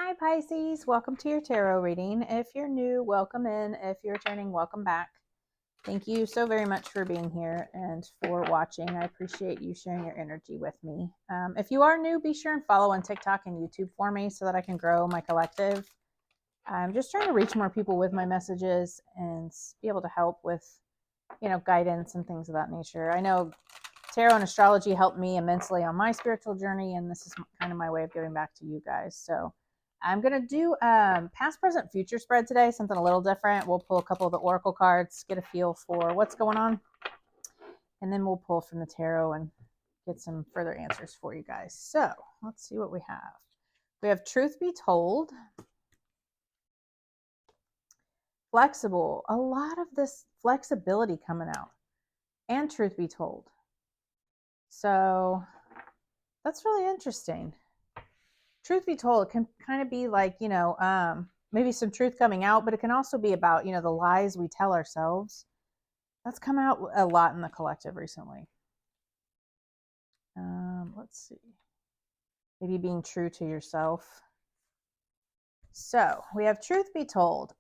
Hi Pisces, welcome to your tarot reading. If you're new, welcome in. If you're returning, welcome back. Thank you so very much for being here and for watching. I appreciate you sharing your energy with me. If you are new, be sure and follow on TikTok and YouTube for me so that I can grow my collective. I'm just trying to reach more people with my messages and be able to help with, guidance and things of that nature. I know tarot and astrology helped me immensely on my spiritual journey, and this is kind of my way of giving back to you guys. So I'm going to do past, present, future spread today, something a little different. We'll pull a couple of the oracle cards, get a feel for what's going on, and then we'll pull from the tarot and get some further answers for you guys. So let's see what we have. We have truth be told, flexible, a lot of this flexibility coming out, and truth be told. So that's really interesting. Truth be told, it can kind of be like, maybe some truth coming out, but it can also be about, the lies we tell ourselves. That's come out a lot in the collective recently. Let's see. Maybe being true to yourself. So we have truth be told,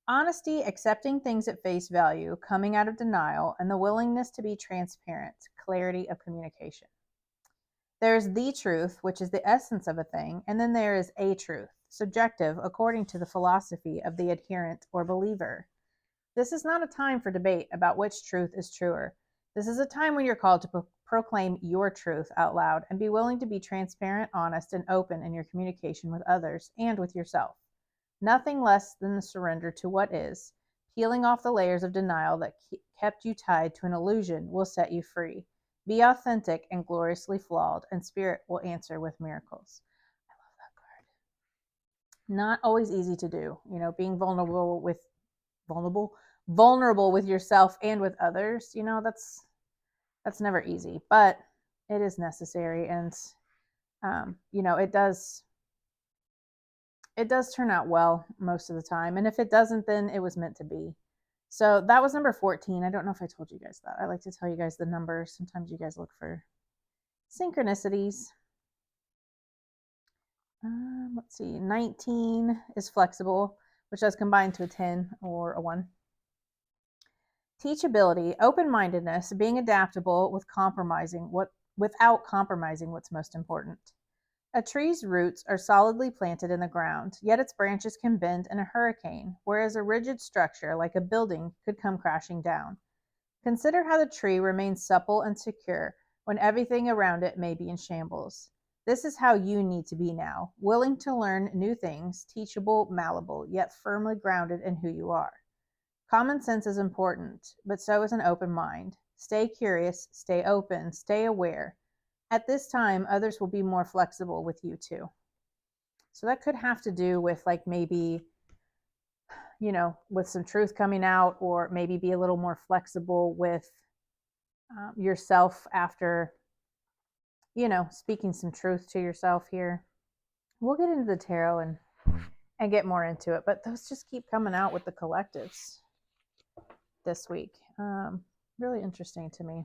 honesty, accepting things at face value, coming out of denial, and the willingness to be transparent, clarity of communication. There's the truth, which is the essence of a thing, and then there is a truth, subjective according to the philosophy of the adherent or believer. This is not a time for debate about which truth is truer. This is a time when you're called to proclaim your truth out loud and be willing to be transparent, honest, and open in your communication with others and with yourself. Nothing less than the surrender to what is, peeling off the layers of denial that kept you tied to an illusion will set you free. Be authentic and gloriously flawed, and spirit will answer with miracles. I love that card. Not always easy to do, being vulnerable with yourself and with others. That's never easy, but it is necessary, and it does turn out well most of the time. And if it doesn't, then it was meant to be. So that was number 14. I don't know if I told you guys that. I like to tell you guys the numbers. Sometimes you guys look for synchronicities. Let's see. 19 is flexible, which does combine to a 10 or a 1. Teachability, open-mindedness, being adaptable without compromising what's most important. A tree's roots are solidly planted in the ground, yet its branches can bend in a hurricane, whereas a rigid structure like a building could come crashing down. Consider how the tree remains supple and secure when everything around it may be in shambles. This is how you need to be now, willing to learn new things, teachable, malleable, yet firmly grounded in who you are. Common sense is important, but so is an open mind. Stay curious, stay open, stay aware. At this time, others will be more flexible with you too. So that could have to do with like maybe, with some truth coming out, or maybe be a little more flexible with yourself after, speaking some truth to yourself here. We'll get into the tarot and get more into it, but those just keep coming out with the collectives this week. Really interesting to me.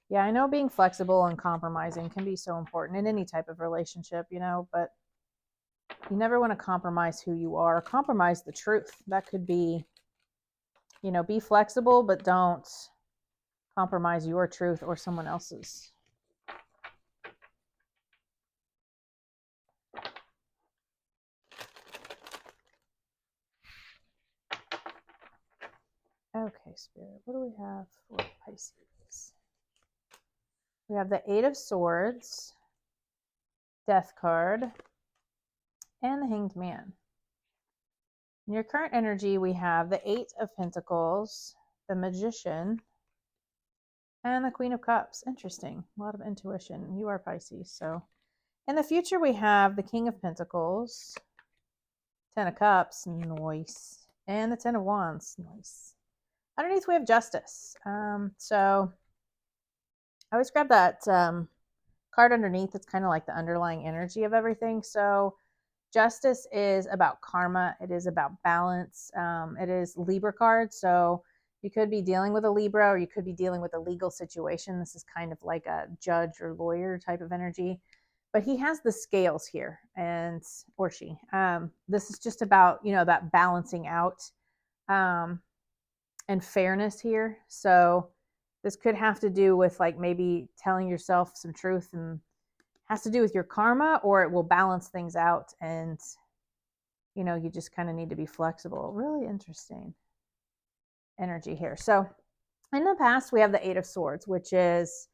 Yeah, I know being flexible and compromising can be so important in any type of relationship, but you never want to compromise who you are, compromise the truth. That could be, be flexible, but don't compromise your truth or someone else's. Okay, Spirit, what do we have for Pisces? We have the 8 of Swords, Death card, and the Hanged Man. In your current energy, we have the 8 of Pentacles, the Magician, and the Queen of Cups. Interesting. A lot of intuition. You are Pisces. So in the future, we have the King of Pentacles, 10 of Cups, nice, and the 10 of Wands, nice. Underneath, we have Justice. So I always grab that card underneath. It's kind of like the underlying energy of everything. So Justice is about karma. It is about balance. It is Libra card. So you could be dealing with a Libra, or you could be dealing with a legal situation. This is kind of like a judge or lawyer type of energy. but he has the scales here, and or she. This is just about, that balancing out um, and fairness here. So this could have to do with like maybe telling yourself some truth, and has to do with your karma, or it will balance things out, and you just kind of need to be flexible. Really interesting energy here. So in the past, we have the Eight of Swords, which is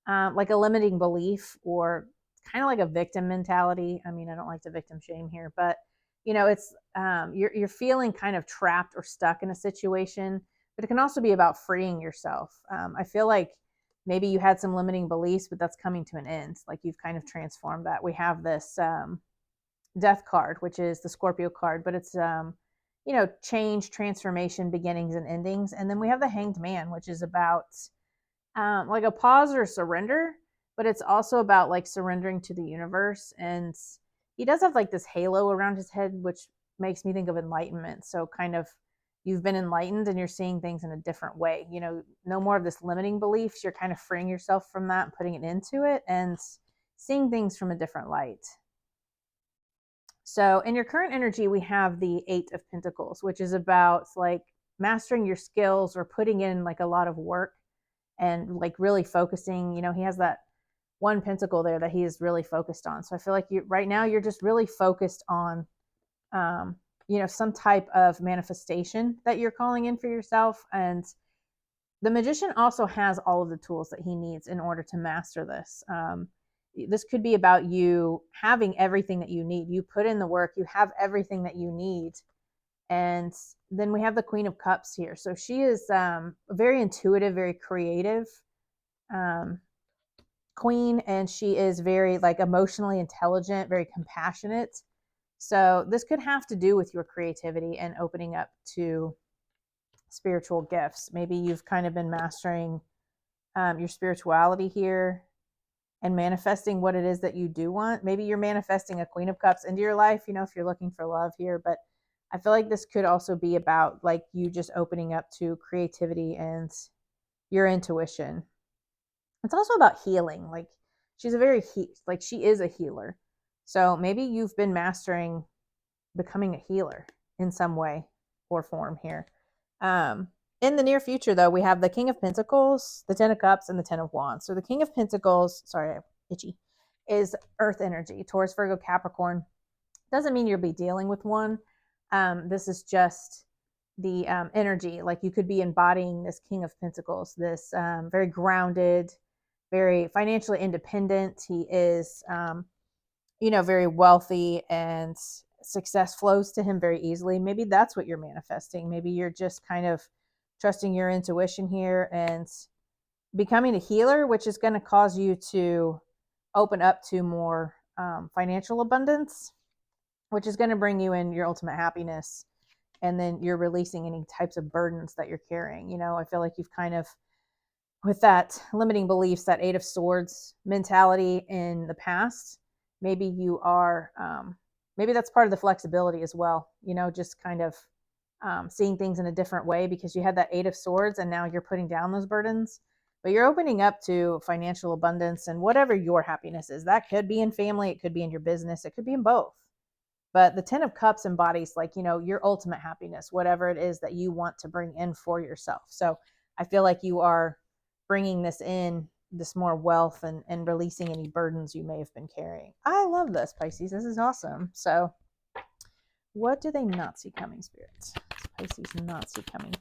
like a limiting belief, or kind of like a victim mentality. I mean, I don't like to victim shame here, but it's you're feeling kind of trapped or stuck in a situation, but it can also be about freeing yourself. I feel like maybe you had some limiting beliefs, but that's coming to an end. Like you've kind of transformed that. We have this Death card, which is the Scorpio card, but it's change, transformation, beginnings, and endings. And then we have the Hanged Man, which is about like a pause or surrender, but it's also about like surrendering to the universe. And he does have like this halo around his head, which makes me think of enlightenment. So kind of you've been enlightened and you're seeing things in a different way. No more of this limiting beliefs. You're kind of freeing yourself from that and putting it into it and seeing things from a different light. So in your current energy, we have the Eight of Pentacles, which is about like mastering your skills or putting in like a lot of work and like really focusing. He has that one pentacle there that he is really focused on. So I feel like right now you're just really focused on, some type of manifestation that you're calling in for yourself. And the Magician also has all of the tools that he needs in order to master this. This could be about you having everything that you need. You put in the work, you have everything that you need. And then we have the Queen of Cups here. So she is very intuitive, very creative queen, and she is very like emotionally intelligent, very compassionate. So this could have to do with your creativity and opening up to spiritual gifts. Maybe you've kind of been mastering your spirituality here and manifesting what it is that you do want. Maybe you're manifesting a Queen of Cups into your life, if you're looking for love here. But I feel like this could also be about like you just opening up to creativity and your intuition. It's also about healing. Like she's she is a healer. So maybe you've been mastering becoming a healer in some way or form here. In the near future, though, we have the King of Pentacles, the Ten of Cups, and the Ten of Wands. So the King of Pentacles, sorry, itchy, is earth energy, Taurus, Virgo, Capricorn. Doesn't mean you'll be dealing with one. This is just the energy. Like you could be embodying this King of Pentacles, this very grounded, very financially independent. He is, very wealthy, and success flows to him very easily. Maybe that's what you're manifesting. Maybe you're just kind of trusting your intuition here and becoming a healer, which is going to cause you to open up to more financial abundance, which is going to bring you in your ultimate happiness. And then you're releasing any types of burdens that you're carrying. I feel like you've kind of, with that limiting beliefs, that Eight of Swords mentality in the past, maybe you are, maybe that's part of the flexibility as well, just kind of seeing things in a different way, because you had that Eight of Swords and now you're putting down those burdens, but you're opening up to financial abundance and whatever your happiness is. That could be in family, it could be in your business, it could be in both. But the Ten of Cups embodies like, your ultimate happiness, whatever it is that you want to bring in for yourself. So I feel like you are bringing this in, this more wealth, and releasing any burdens you may have been carrying. I love this, Pisces. This is awesome. So what do they not see coming, spirits? Pisces not see coming.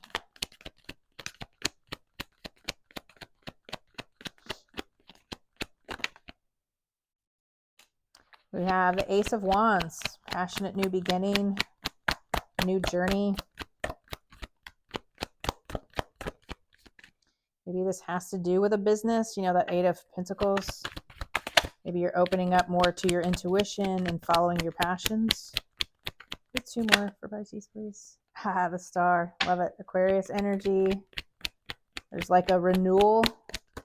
We have the Ace of Wands, passionate new beginning, new journey. Maybe this has to do with a business, that Eight of Pentacles. Maybe you're opening up more to your intuition and following your passions. Get two more for Pisces, please. The Star. Love it. Aquarius energy. There's like a renewal,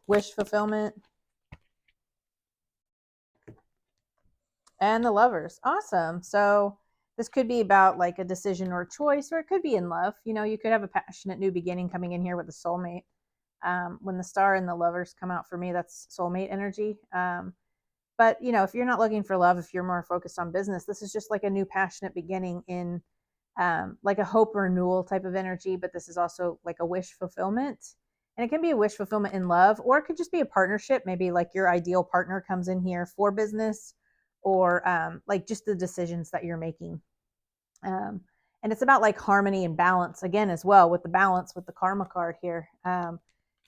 wish fulfillment. And the Lovers. Awesome. So this could be about like a decision or a choice, or it could be in love. You could have a passionate new beginning coming in here with a soulmate. When the Star and the Lovers come out for me, that's soulmate energy. But, if you're not looking for love, if you're more focused on business, this is just like a new passionate beginning in like a hope renewal type of energy. But this is also like a wish fulfillment. And it can be a wish fulfillment in love, or it could just be a partnership. Maybe like your ideal partner comes in here for business, or like just the decisions that you're making. And it's about like harmony and balance again as well, with the balance with the karma card here.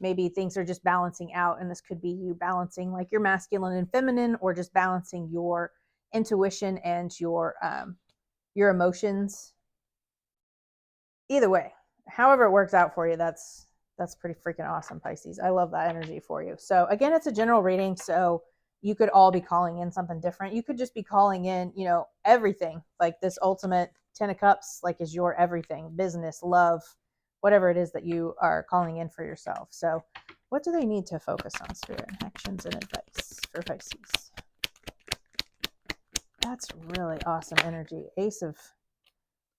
Maybe things are just balancing out, and this could be you balancing like your masculine and feminine, or just balancing your intuition and your emotions. Either way, however it works out for you, that's pretty freaking awesome, Pisces. I love that energy for you. So again, it's a general reading, so you could all be calling in something different. You could just be calling in, everything. Like this ultimate 10 of cups, like, is your everything, business, love, whatever it is that you are calling in for yourself. So what do they need to focus on, Spirit? Actions and advice for Pisces. That's really awesome energy. Ace of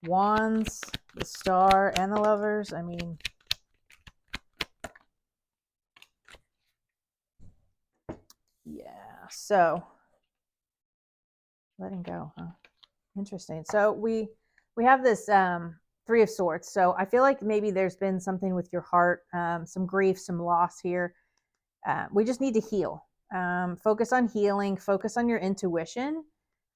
Wands, the Star, and the Lovers. I mean, yeah. So letting go, huh? Interesting. So we have this Three of Swords. So I feel like maybe there's been something with your heart, some grief, some loss here. We just need to heal. Focus on healing. Focus on your intuition.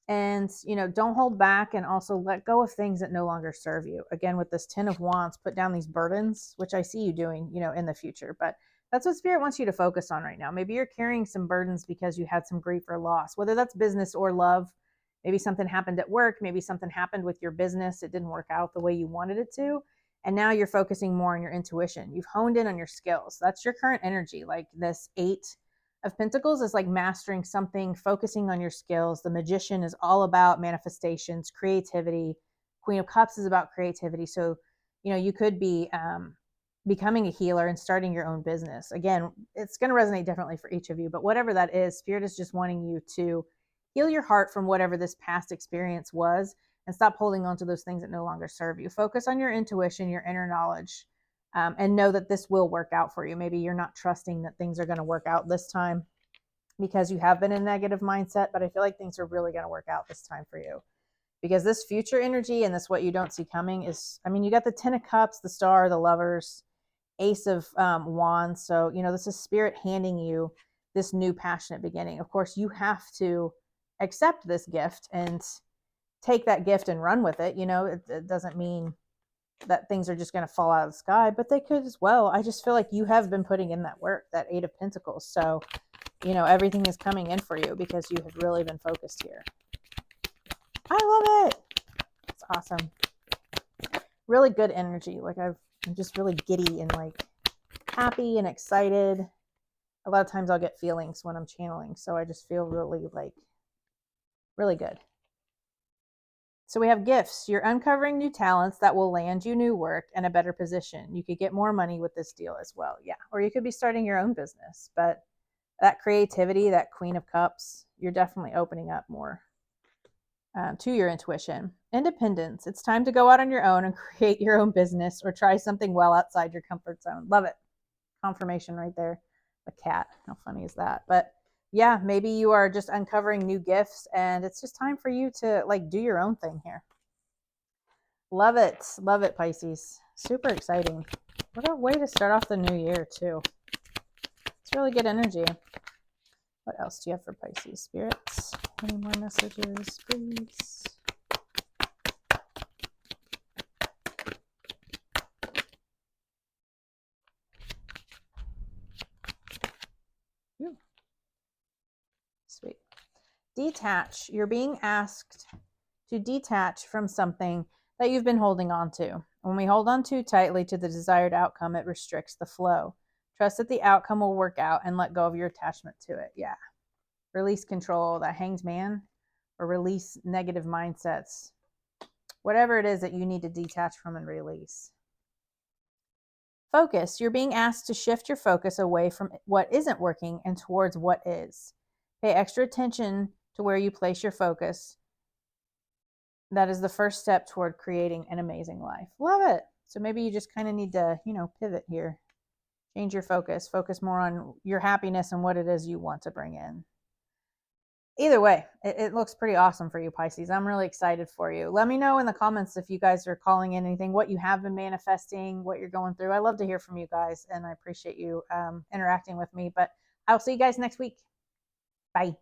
And, don't hold back, and also let go of things that no longer serve you. Again, with this 10 of Wands, put down these burdens, which I see you doing, in the future. But that's what Spirit wants you to focus on right now. Maybe you're carrying some burdens because you had some grief or loss, whether that's business or love. Maybe something happened at work. Maybe something happened with your business. It didn't work out the way you wanted it to. And now you're focusing more on your intuition. You've honed in on your skills. That's your current energy. Like this 8 of Pentacles is like mastering something, focusing on your skills. The Magician is all about manifestations, creativity. Queen of Cups is about creativity. So, you could be becoming a healer and starting your own business. Again, it's going to resonate differently for each of you, but whatever that is, Spirit is just wanting you to heal your heart from whatever this past experience was, and stop holding on to those things that no longer serve you. Focus on your intuition, your inner knowledge. And know that this will work out for you. Maybe you're not trusting that things are going to work out this time because you have been in a negative mindset, but I feel like things are really going to work out this time for you, because this future energy and this what you don't see coming is, you got the 10 of Cups, the Star, the Lovers, Ace of Wands. So, this is Spirit handing you this new passionate beginning. Of course, you have to accept this gift and take that gift and run with it. It doesn't mean that things are just going to fall out of the sky, but they could as well. I just feel like you have been putting in that work, that 8 of Pentacles. So, everything is coming in for you because you have really been focused here. I love it. It's awesome. Really good energy. Like I'm just really giddy and like happy and excited. A lot of times I'll get feelings when I'm channeling. So I just feel really good. So we have gifts. You're uncovering new talents that will land you new work and a better position. You could get more money with this deal as well. Yeah. Or you could be starting your own business. But that creativity, that Queen of Cups, you're definitely opening up more to your intuition. Independence. It's time to go out on your own and create your own business, or try something well outside your comfort zone. Love it. Confirmation right there. A cat. How funny is that? But yeah, maybe you are just uncovering new gifts, and it's just time for you to like do your own thing here. Love it. Love it, Pisces. Super exciting. What a way to start off the new year too. It's really good energy. What else do you have for Pisces? Spirits, any more messages, please? Ooh. Sweet. Detach. You're being asked to detach from something that you've been holding on to. When we hold on too tightly to the desired outcome, it restricts the flow. Trust that the outcome will work out and let go of your attachment to it. Yeah. Release control, that Hanged Man, or release negative mindsets. Whatever it is that you need to detach from and release. Focus. You're being asked to shift your focus away from what isn't working and towards what is. Pay extra attention to where you place your focus. That is the first step toward creating an amazing life. Love it. So maybe you just kind of need to, pivot here. Change your focus. Focus more on your happiness and what it is you want to bring in. either way, it looks pretty awesome for you, Pisces. I'm really excited for you. Let me know in the comments if you guys are calling in anything, what you have been manifesting, what you're going through. I love to hear from you guys, and I appreciate you interacting with me. But I'll see you guys next week. Bye.